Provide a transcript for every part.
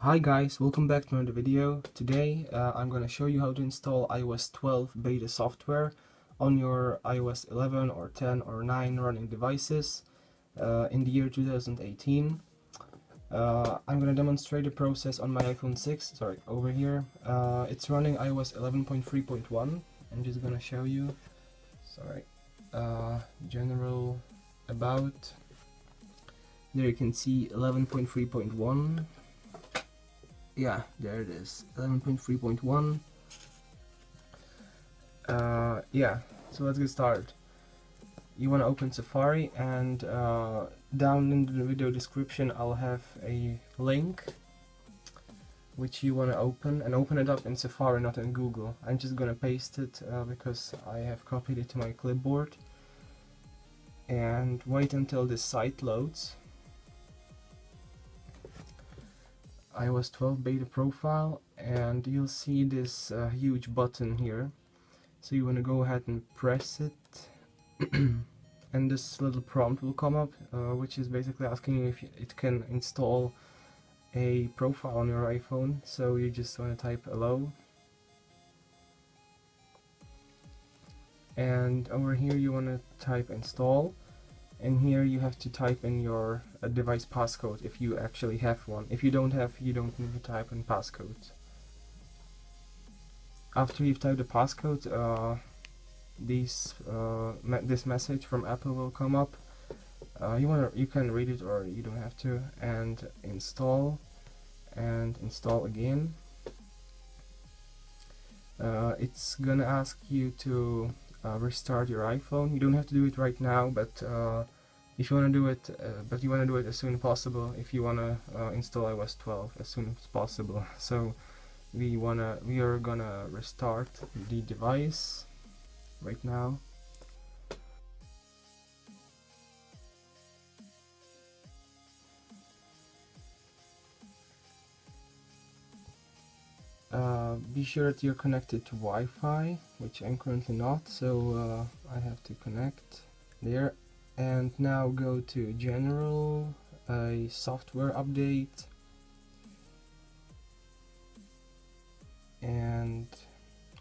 Hi guys, welcome back to another video. Today I'm going to show you how to install iOS 12 beta software on your iOS 11 or 10 or 9 running devices in the year 2018. I'm going to demonstrate the process on my iPhone 6, sorry, over here. It's running iOS 11.3.1. I'm just going to show you, sorry, general about. There you can see 11.3.1. Yeah, there it is, 11.3.1. Yeah, so let's get started. You want to open Safari, and down in the video description I'll have a link which you want to open, and open it up in Safari, not in Google. I'm just gonna paste it because I have copied it to my clipboard, and wait until this site loads. iOS 12 beta profile, and you'll see this huge button here, so you want to go ahead and press it and this little prompt will come up, which is basically asking you if it can install a profile on your iPhone. So you just want to type hello, and over here you want to type install, and here you have to type in your device passcode if you actually have one. If you don't have, you don't need to type in passcode. After you've typed the passcode, this message from Apple will come up. You can read it or you don't have to, and install again. It's gonna ask you to restart your iPhone. You don't have to do it right now, but if you want to do it, you want to do it as soon as possible. If you want to install iOS 12 as soon as possible. So we are gonna restart the device right now. Be sure that you're connected to Wi-Fi, which I'm currently not, so I have to connect there. And now go to General, a software update, and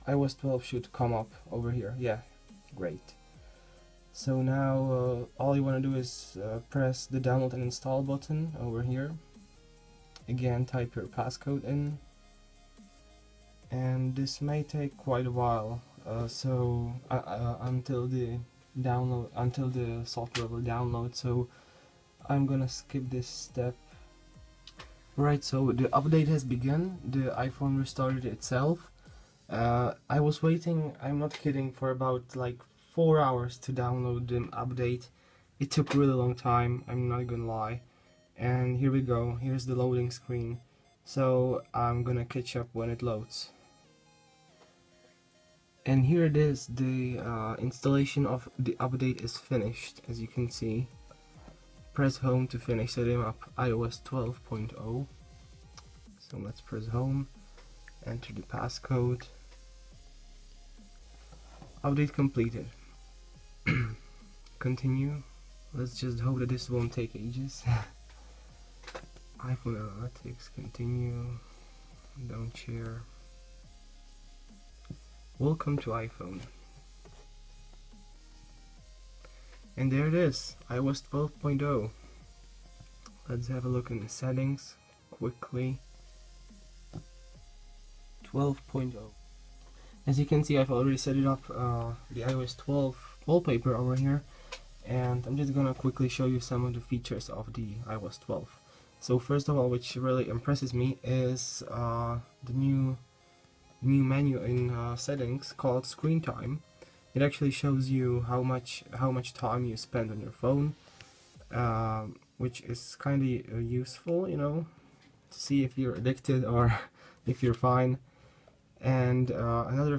iOS 12 should come up over here. Yeah, great. So now all you want to do is press the download and install button over here. Again, type your passcode in, and this may take quite a while, so until the software will download, so I'm gonna skip this step. Right, so the update has begun. The iPhone restarted itself. I was waiting, I'm not kidding, for about like 4 hours to download the update. It took really long time, I'm not gonna lie. And here we go, here's the loading screen. So I'm gonna catch up when it loads. And here it is, the installation of the update is finished, as you can see. Press home to finish setting up iOS 12.0. So let's press home, enter the passcode. Update completed. Continue. Let's just hope that this won't take ages. iPhone Analytics, continue, don't share. Welcome to iPhone. And there it is, iOS 12.0. Let's have a look in the settings quickly. 12.0. As you can see, I've already set it up, the iOS 12 wallpaper over here, and I'm just gonna quickly show you some of the features of the iOS 12. So first of all, which really impresses me is the new menu in settings called Screen Time. It actually shows you how much time you spend on your phone, which is kind of useful, you know, to see if you're addicted or if you're fine. And another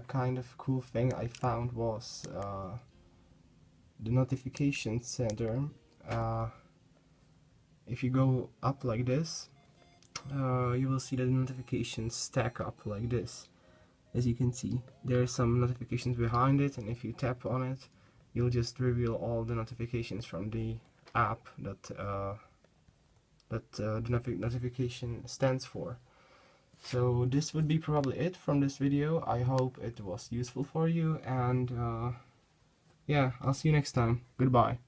kind of cool thing I found was the notification center. If you go up like this, you will see that the notifications stack up like this. As you can see, there are some notifications behind it, and if you tap on it, you'll just reveal all the notifications from the app that that the notification stands for. So this would be probably it from this video. I hope it was useful for you, and yeah, I'll see you next time. Goodbye.